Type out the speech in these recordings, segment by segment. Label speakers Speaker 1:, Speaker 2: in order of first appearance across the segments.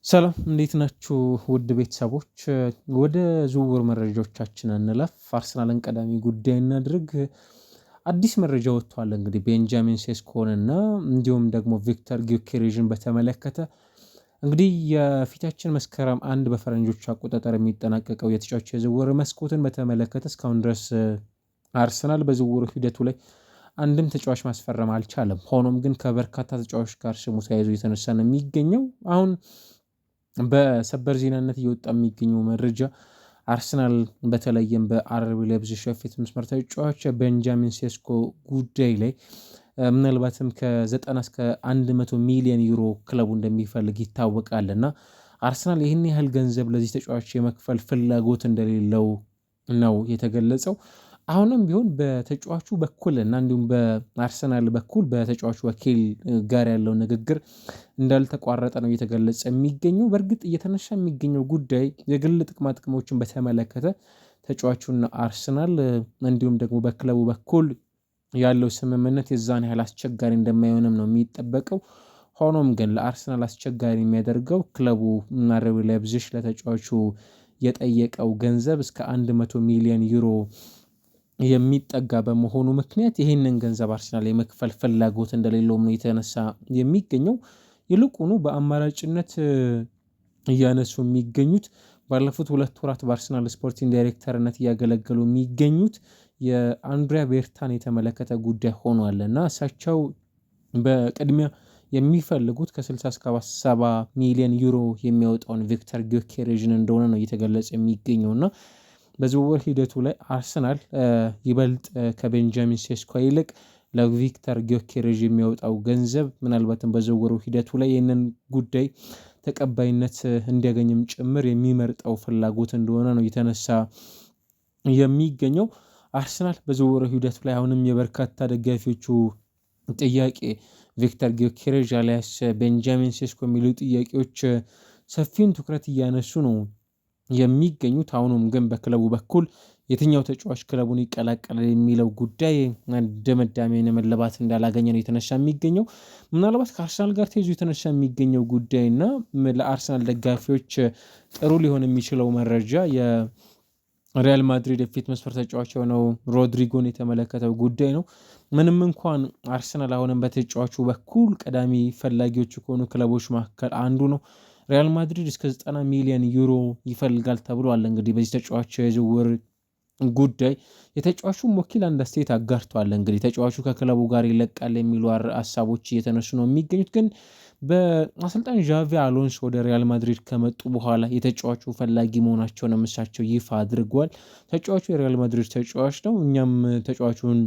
Speaker 1: ሰላም እንዴት ናችሁ ውድ ቤተሰቦች? ወደ ዝውውር መረጃዎቻችን እንለፍ። አርሰናልን ቀዳሚ ጉዳይ እናድርግ። አዲስ መረጃ ወጥቷል እንግዲህ ቤንጃሚን ሴስኮን እና እንዲሁም ደግሞ ቪክተር ጊዮኬሬዥን በተመለከተ እንግዲህ የፊታችን መስከረም አንድ በፈረንጆች አቆጣጠር የሚጠናቀቀው የተጫዋች የዝውውር መስኮትን በተመለከተ እስካሁን ድረስ አርሰናል በዝውውር ሂደቱ ላይ አንድም ተጫዋች ማስፈረም አልቻለም። ሆኖም ግን ከበርካታ ተጫዋቾች ጋር ስሙ ተያይዞ የተነሳ ነው የሚገኘው። አሁን በሰበር ዜናነት እየወጣ የሚገኘው መረጃ አርሰናል በተለይም በአርቢ ላይፕዚግ የፊት መስመር ተጫዋች ቤንጃሚን ሴስኮ ጉዳይ ላይ ምናልባትም ከ90 እስከ 100 ሚሊዮን ዩሮ ክለቡ እንደሚፈልግ ይታወቃል እና አርሰናል ይህን ያህል ገንዘብ ለዚህ ተጫዋች የመክፈል ፍላጎት እንደሌለው ነው የተገለጸው። አሁንም ቢሆን በተጫዋቹ በኩል እና እንዲሁም በአርሰናል በኩል በተጫዋቹ ወኪል ጋር ያለው ንግግር እንዳልተቋረጠ ነው እየተገለጸ የሚገኘው። በእርግጥ እየተነሳ የሚገኘው ጉዳይ የግል ጥቅማ ጥቅሞችን በተመለከተ ተጫዋቹና አርሰናል እንዲሁም ደግሞ በክለቡ በኩል ያለው ስምምነት የዛን ያህል አስቸጋሪ እንደማይሆንም ነው የሚጠበቀው። ሆኖም ግን ለአርሰናል አስቸጋሪ የሚያደርገው ክለቡ አርቢ ላይፕዚግ ለተጫዋቹ የጠየቀው ገንዘብ እስከ 100 ሚሊዮን ዩሮ የሚጠጋ በመሆኑ ምክንያት ይህንን ገንዘብ አርሰናል የመክፈል ፍላጎት እንደሌለውም ነው የተነሳ የሚገኘው። ይልቁኑ በአማራጭነት እያነሱ የሚገኙት ባለፉት 2 ወራት በአርሰናል ስፖርቲንግ ዳይሬክተርነት እያገለገሉ የሚገኙት የአንድሪያ ቤርታን የተመለከተ ጉዳይ ሆኗል እና እሳቸው በቅድሚያ የሚፈልጉት ከ60 እስከ 70 ሚሊዮን ዩሮ የሚያወጣውን ቪክተር ጊዮኬሬዥን እንደሆነ ነው እየተገለጸ የሚገኘው እና በዝውውር ሂደቱ ላይ አርሰናል ይበልጥ ከቤንጃሚን ሴስኮ ይልቅ ለቪክተር ጊዮኬሬዥ የሚያወጣው ገንዘብ ምናልባትም በዝውውሩ ሂደቱ ላይ ይህንን ጉዳይ ተቀባይነት እንዲያገኝም ጭምር የሚመርጠው ፍላጎት እንደሆነ ነው የተነሳ የሚገኘው። አርሰናል በዝውውሩ ሂደቱ ላይ አሁንም የበርካታ ደጋፊዎቹ ጥያቄ ቪክተር ጊዮኬሬዥ አሊያስ ቤንጃሚን ሴስኮ የሚሉ ጥያቄዎች ሰፊውን ትኩረት እያነሱ ነው የሚገኙት። አሁንም ግን በክለቡ በኩል የትኛው ተጫዋች ክለቡን ይቀላቀላል የሚለው ጉዳይ ድምዳሜን መለባት እንዳላገኘ ነው የተነሳ የሚገኘው። ምናልባት ከአርሰናል ጋር ተይዞ የተነሳ የሚገኘው ጉዳይ እና ለአርሰናል ደጋፊዎች ጥሩ ሊሆን የሚችለው መረጃ የሪያል ማድሪድ የፊት መስመር ተጫዋች የሆነው ሮድሪጎን የተመለከተው ጉዳይ ነው። ምንም እንኳን አርሰናል አሁንም በተጫዋቹ በኩል ቀዳሚ ፈላጊዎች ከሆኑ ክለቦች መካከል አንዱ ነው። ሪያል ማድሪድ እስከ 90 ሚሊዮን ዩሮ ይፈልጋል ተብሏል። እንግዲህ በዚህ ተጫዋች የዝውውር ጉዳይ የተጫዋቹም ወኪል አንድ አስተያየት አጋርቷል። እንግዲህ ተጫዋቹ ከክለቡ ጋር ይለቃል የሚሉ ሀሳቦች እየተነሱ ነው የሚገኙት። ግን በአሰልጣኝ ዣቪ አሎንሶ ወደ ሪያል ማድሪድ ከመጡ በኋላ የተጫዋቹ ፈላጊ መሆናቸውን እሳቸው ይፋ አድርገዋል። ተጫዋቹ የሪያል ማድሪድ ተጫዋች ነው፣ እኛም ተጫዋቹን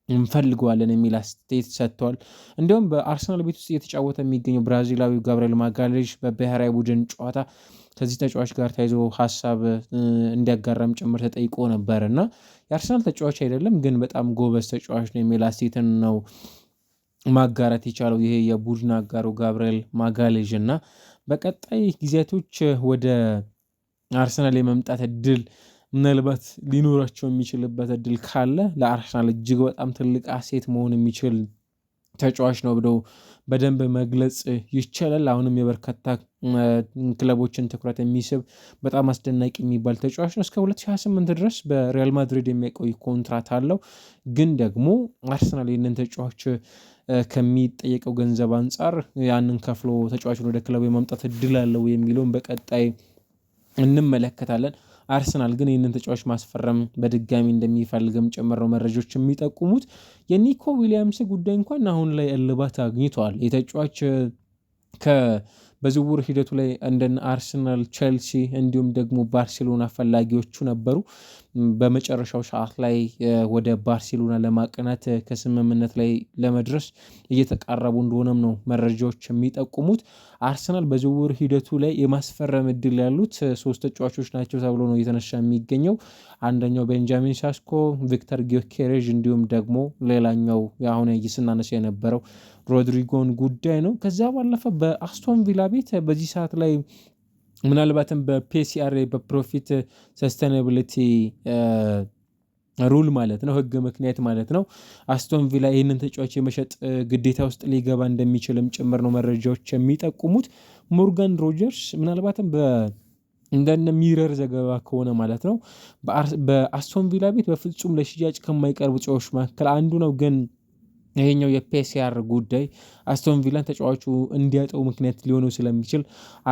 Speaker 1: እንፈልገዋለን የሚል አስተያየት ሰጥተዋል። እንዲሁም በአርሰናል ቤት ውስጥ እየተጫወተ የሚገኘው ብራዚላዊው ጋብርኤል ማጋሌዥ በብሔራዊ ቡድን ጨዋታ ከዚህ ተጫዋች ጋር ተያይዞ ሀሳብ እንዲያጋራም ጭምር ተጠይቆ ነበር እና የአርሰናል ተጫዋች አይደለም ግን በጣም ጎበዝ ተጫዋች ነው የሚል አስተያየትን ነው ማጋራት የቻለው ይሄ የቡድን አጋሩ ጋብርኤል ማጋሌዥ እና በቀጣይ ጊዜያቶች ወደ አርሰናል የመምጣት እድል ምናልባት ሊኖራቸው የሚችልበት እድል ካለ ለአርሰናል እጅግ በጣም ትልቅ አሴት መሆን የሚችል ተጫዋች ነው ብለው በደንብ መግለጽ ይቻላል። አሁንም የበርካታ ክለቦችን ትኩረት የሚስብ በጣም አስደናቂ የሚባል ተጫዋች ነው። እስከ 2028 ድረስ በሪያል ማድሪድ የሚያቆይ ኮንትራት አለው። ግን ደግሞ አርሰናል ይህንን ተጫዋች ከሚጠየቀው ገንዘብ አንጻር ያንን ከፍሎ ተጫዋቹን ወደ ክለቡ የማምጣት እድል አለው የሚለውን በቀጣይ እንመለከታለን። አርሰናል ግን ይህንን ተጫዋች ማስፈረም በድጋሚ እንደሚፈልግም ጭምር ነው መረጃዎች የሚጠቁሙት። የኒኮ ዊሊያምስ ጉዳይ እንኳን አሁን ላይ እልባት አግኝተዋል። የተጫዋች በዝውውር ሂደቱ ላይ እንደነ አርሰናል፣ ቼልሲ እንዲሁም ደግሞ ባርሴሎና ፈላጊዎቹ ነበሩ። በመጨረሻው ሰዓት ላይ ወደ ባርሴሎና ለማቅናት ከስምምነት ላይ ለመድረስ እየተቃረቡ እንደሆነም ነው መረጃዎች የሚጠቁሙት። አርሰናል በዝውውር ሂደቱ ላይ የማስፈረም እድል ያሉት 3 ተጫዋቾች ናቸው ተብሎ ነው እየተነሳ የሚገኘው። አንደኛው ቤንጃሚን ሴስኮ፣ ቪክተር ጊዮኬሬዥ እንዲሁም ደግሞ ሌላኛው አሁን ስናነሳ የነበረው ሮድሪጎን ጉዳይ ነው። ከዛ ባለፈ በአስቶን ቪላ ቤት በዚህ ሰዓት ላይ ምናልባትም በፒሲአር በፕሮፊት ሰስቴናቢሊቲ ሩል ማለት ነው፣ ህግ ምክንያት ማለት ነው። አስቶን ቪላ ይህንን ተጫዋች የመሸጥ ግዴታ ውስጥ ሊገባ እንደሚችልም ጭምር ነው መረጃዎች የሚጠቁሙት። ሞርጋን ሮጀርስ ምናልባትም እንደነ ሚረር ዘገባ ከሆነ ማለት ነው በአስቶን ቪላ ቤት በፍጹም ለሽያጭ ከማይቀርቡ ተጫዋቾች መካከል አንዱ ነው። ግን ይሄኛው የፒኤስአር ጉዳይ አስቶን ቪላን ተጫዋቹ እንዲያጠው ምክንያት ሊሆነው ስለሚችል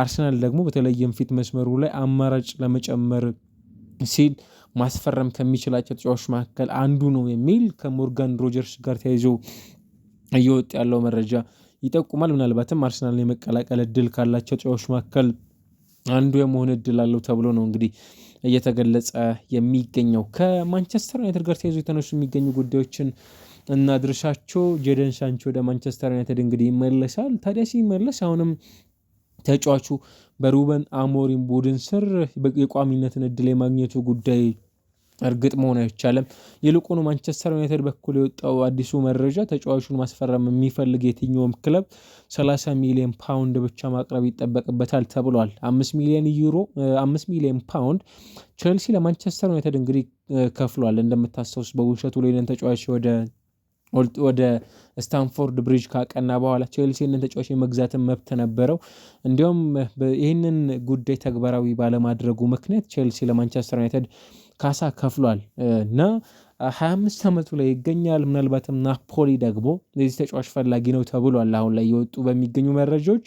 Speaker 1: አርሰናል ደግሞ በተለይም ፊት መስመሩ ላይ አማራጭ ለመጨመር ሲል ማስፈረም ከሚችላቸው ተጫዋቾች መካከል አንዱ ነው የሚል ከሞርጋን ሮጀርስ ጋር ተያይዞ እየወጣ ያለው መረጃ ይጠቁማል። ምናልባትም አርሰናልን የመቀላቀል እድል ካላቸው ተጫዋቾች መካከል አንዱ የመሆን እድል አለው ተብሎ ነው እንግዲህ እየተገለጸ የሚገኘው። ከማንቸስተር ዩናይትድ ጋር ተያይዞ የተነሱ የሚገኙ ጉዳዮችን እና ድርሻቸው ጄደን ሳንቾ ወደ ማንቸስተር ዩናይትድ እንግዲህ ይመለሳል። ታዲያ ሲመለስ አሁንም ተጫዋቹ በሩበን አሞሪም ቡድን ስር የቋሚነትን እድል የማግኘቱ ጉዳይ እርግጥ መሆን አይቻልም። ይልቁኑ ማንቸስተር ዩናይትድ በኩል የወጣው አዲሱ መረጃ ተጫዋቹን ማስፈረም የሚፈልግ የትኛውም ክለብ 30 ሚሊዮን ፓውንድ ብቻ ማቅረብ ይጠበቅበታል ተብሏል። 5 ሚሊዮን ፓውንድ ቼልሲ ለማንቸስተር ዩናይትድ እንግዲህ ከፍሏል። እንደምታስታውስ በውሸቱ ላይ ተጫዋች ወደ ስታንፎርድ ብሪጅ ካቀና በኋላ ቼልሲ ይህንን ተጫዋች የመግዛትን መብት ነበረው። እንዲሁም ይህንን ጉዳይ ተግባራዊ ባለማድረጉ ምክንያት ቼልሲ ለማንቸስተር ዩናይትድ ካሳ ከፍሏል እና 25 ዓመቱ ላይ ይገኛል። ምናልባትም ናፖሊ ደግሞ የዚህ ተጫዋች ፈላጊ ነው ተብሏል። አሁን ላይ የወጡ በሚገኙ መረጃዎች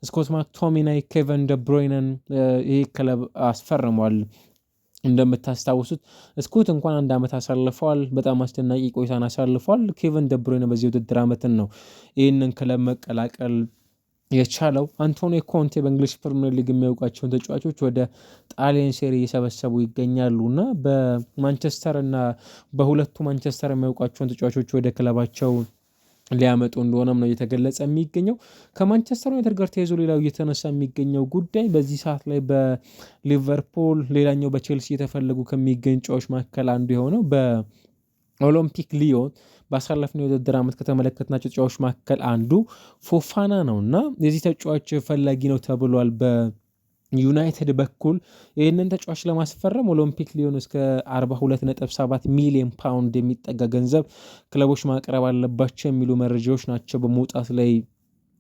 Speaker 1: ስኮት ማክቶሚናይ ኬቨን ደብሮይነን ይህ ክለብ አስፈርሟል። እንደምታስታውሱት ስኮት እንኳን 1 ዓመት አሳልፈዋል። በጣም አስደናቂ ቆይታን አሳልፈዋል። ኬቨን ደብሮይነ በዚህ ውድድር ዓመትን ነው ይህንን ክለብ መቀላቀል የቻለው። አንቶኒዮ ኮንቴ በእንግሊዝ ፕሪሚየር ሊግ የሚያውቃቸውን ተጫዋቾች ወደ ጣሊያን ሴሪ እየሰበሰቡ ይገኛሉ እና በማንቸስተር እና በሁለቱ ማንቸስተር የሚያውቃቸውን ተጫዋቾች ወደ ክለባቸው ሊያመጡ እንደሆነም ነው እየተገለጸ የሚገኘው። ከማንቸስተር ዩናይትድ ጋር ተያይዞ ሌላው እየተነሳ የሚገኘው ጉዳይ በዚህ ሰዓት ላይ በሊቨርፑል ሌላኛው በቼልሲ የተፈለጉ ከሚገኙ ተጫዋቾች መካከል አንዱ የሆነው በኦሎምፒክ ሊዮን ባሳለፍነው የውድድር ዓመት ከተመለከትናቸው ተጫዋቾች መካከል አንዱ ፎፋና ነው እና የዚህ ተጫዋች ፈላጊ ነው ተብሏል። በዩናይትድ በኩል ይህንን ተጫዋች ለማስፈረም ኦሎምፒክ ሊዮን እስከ 42.7 ሚሊዮን ፓውንድ የሚጠጋ ገንዘብ ክለቦች ማቅረብ አለባቸው የሚሉ መረጃዎች ናቸው በመውጣት ላይ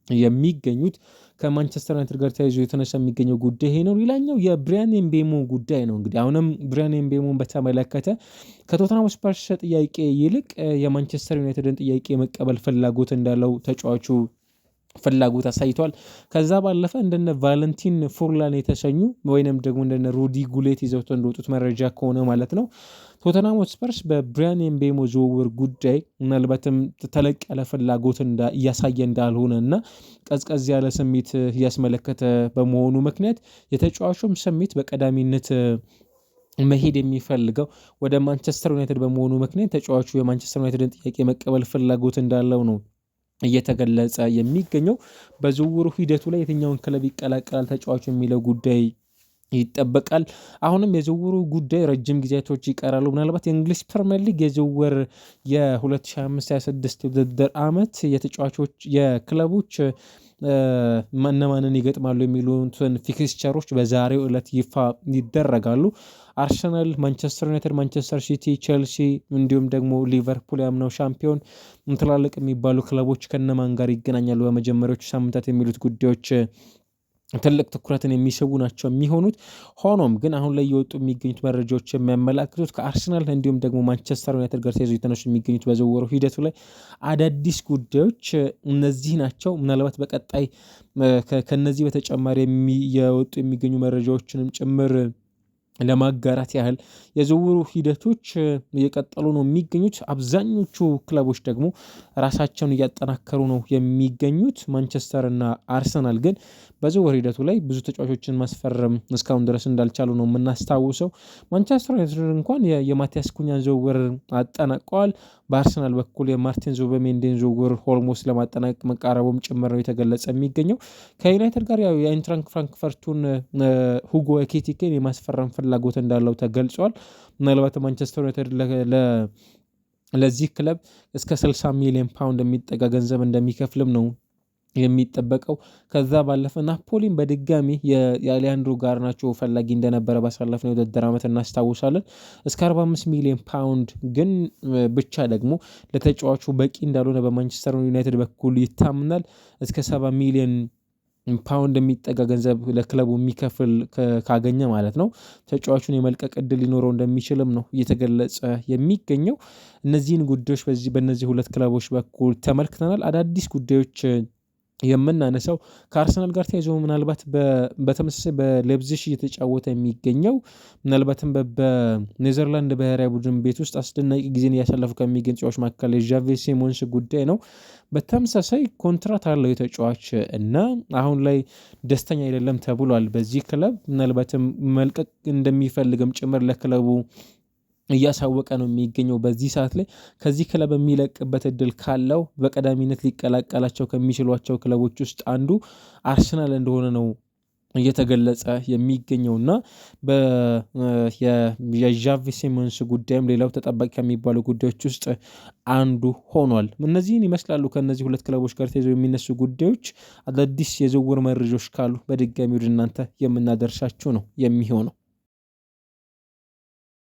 Speaker 1: የሚገኙት። ከማንቸስተር ዩናይትድ ጋር ተያይዞ የተነሳ የሚገኘው ጉዳይ ይሄ ነው። ሌላኛው የብሪያን ኤምቤሞ ጉዳይ ነው። እንግዲህ አሁንም ብሪያን ኤምቤሞን በተመለከተ ከቶተንሃም ስፐርስ ጥያቄ ይልቅ የማንቸስተር ዩናይትድን ጥያቄ መቀበል ፍላጎት እንዳለው ተጫዋቹ ፍላጎት አሳይቷል። ከዛ ባለፈ እንደነ ቫለንቲን ፉርላን የተሰኙ ወይንም ደግሞ እንደነ ሩዲ ጉሌት ይዘውት እንደወጡት መረጃ ከሆነ ማለት ነው ቶተንሃም ስፐርስ በብሪያን ኤምቤሞ ዝውውር ጉዳይ ምናልባትም ተለቅ ያለ ፍላጎት እያሳየ እንዳልሆነ እና ቀዝቀዝ ያለ ስሜት እያስመለከተ በመሆኑ ምክንያት የተጫዋቹም ስሜት በቀዳሚነት መሄድ የሚፈልገው ወደ ማንቸስተር ዩናይትድ በመሆኑ ምክንያት ተጫዋቹ የማንቸስተር ዩናይትድን ጥያቄ መቀበል ፍላጎት እንዳለው ነው እየተገለጸ የሚገኘው። በዝውውሩ ሂደቱ ላይ የትኛውን ክለብ ይቀላቀላል ተጫዋቹ የሚለው ጉዳይ ይጠበቃል። አሁንም የዝውውሩ ጉዳይ ረጅም ጊዜያቶች ይቀራሉ። ምናልባት የእንግሊዝ ፕሪሚየር ሊግ የዝውውር የ2025/26 ውድድር ዓመት የተጫዋቾች የክለቦች እነማንን ይገጥማሉ የሚሉትን ፊክስቸሮች በዛሬው ዕለት ይፋ ይደረጋሉ። አርሰናል፣ ማንቸስተር ዩናይትድ፣ ማንቸስተር ሲቲ፣ ቼልሲ እንዲሁም ደግሞ ሊቨርፑል ያምነው ሻምፒዮን ትላልቅ የሚባሉ ክለቦች ከነማን ጋር ይገናኛሉ በመጀመሪያዎቹ ሳምንታት የሚሉት ጉዳዮች ትልቅ ትኩረትን የሚስቡ ናቸው የሚሆኑት። ሆኖም ግን አሁን ላይ የወጡ የሚገኙት መረጃዎች የሚያመላክቱት ከአርሰናል እንዲሁም ደግሞ ማንቸስተር ዩናይትድ ጋር ተያይዞ የተነሱ የሚገኙት በዝውውሩ ሂደቱ ላይ አዳዲስ ጉዳዮች እነዚህ ናቸው። ምናልባት በቀጣይ ከነዚህ በተጨማሪ የወጡ የሚገኙ መረጃዎችንም ጭምር ለማጋራት ያህል የዝውውሩ ሂደቶች እየቀጠሉ ነው የሚገኙት። አብዛኞቹ ክለቦች ደግሞ ራሳቸውን እያጠናከሩ ነው የሚገኙት። ማንቸስተር እና አርሰናል ግን በዝውውር ሂደቱ ላይ ብዙ ተጫዋቾችን ማስፈረም እስካሁን ድረስ እንዳልቻሉ ነው የምናስታውሰው። ማንቸስተር ዩናይትድ እንኳን የማቲያስ ኩኛን ዝውውር አጠናቀዋል። በአርሰናል በኩል የማርቲን ዙቢሜንዲን ዝውውር ኦልሞስት ለማጠናቀቅ መቃረቡም ጭምር ነው የተገለጸ የሚገኘው። ከዩናይትድ ጋር የአይንትራንክ ፍራንክፈርቱን ሁጎ ኤኪቲኬን የማስፈረም ፍላጎት እንዳለው ተገልጿል። ምናልባት ማንቸስተር ዩናይትድ ለዚህ ክለብ እስከ 60 ሚሊዮን ፓውንድ የሚጠጋ ገንዘብ እንደሚከፍልም ነው የሚጠበቀው። ከዛ ባለፈ ናፖሊን በድጋሚ የአሊያንድሮ ጋርናቾ ፈላጊ እንደነበረ ባሳለፍነው የውድድር ዓመት እናስታውሳለን። እስከ 45 ሚሊዮን ፓውንድ ግን ብቻ ደግሞ ለተጫዋቹ በቂ እንዳልሆነ በማንቸስተር ዩናይትድ በኩል ይታምናል። እስከ 70 ሚሊዮን ፓውንድ የሚጠጋ ገንዘብ ለክለቡ የሚከፍል ካገኘ ማለት ነው ተጫዋቹን የመልቀቅ እድል ሊኖረው እንደሚችልም ነው እየተገለጸ የሚገኘው። እነዚህን ጉዳዮች በእነዚህ ሁለት ክለቦች በኩል ተመልክተናል። አዳዲስ ጉዳዮች የምናነሳው ከአርሰናል ጋር ተያይዞ ምናልባት በተመሳሳይ በሌፕዚግ እየተጫወተ የሚገኘው ምናልባትም በኔዘርላንድ ብሔራዊ ቡድን ቤት ውስጥ አስደናቂ ጊዜን እያሳለፉ ከሚገኙ ተጫዋቾች መካከል የዣቬ ሲሞንስ ጉዳይ ነው። በተመሳሳይ ኮንትራት አለው የተጫዋች እና አሁን ላይ ደስተኛ አይደለም ተብሏል በዚህ ክለብ። ምናልባትም መልቀቅ እንደሚፈልግም ጭምር ለክለቡ እያሳወቀ ነው የሚገኘው። በዚህ ሰዓት ላይ ከዚህ ክለብ የሚለቅበት እድል ካለው በቀዳሚነት ሊቀላቀላቸው ከሚችሏቸው ክለቦች ውስጥ አንዱ አርሰናል እንደሆነ ነው እየተገለጸ የሚገኘውና የዣቪ ሲሞንስ ጉዳይም ሌላው ተጠባቂ ከሚባሉ ጉዳዮች ውስጥ አንዱ ሆኗል። እነዚህን ይመስላሉ ከነዚህ ሁለት ክለቦች ጋር ተይዘው የሚነሱ ጉዳዮች። አዳዲስ የዝውውር መረጃዎች ካሉ በድጋሚ ወደ እናንተ የምናደርሳችሁ ነው የሚሆነው።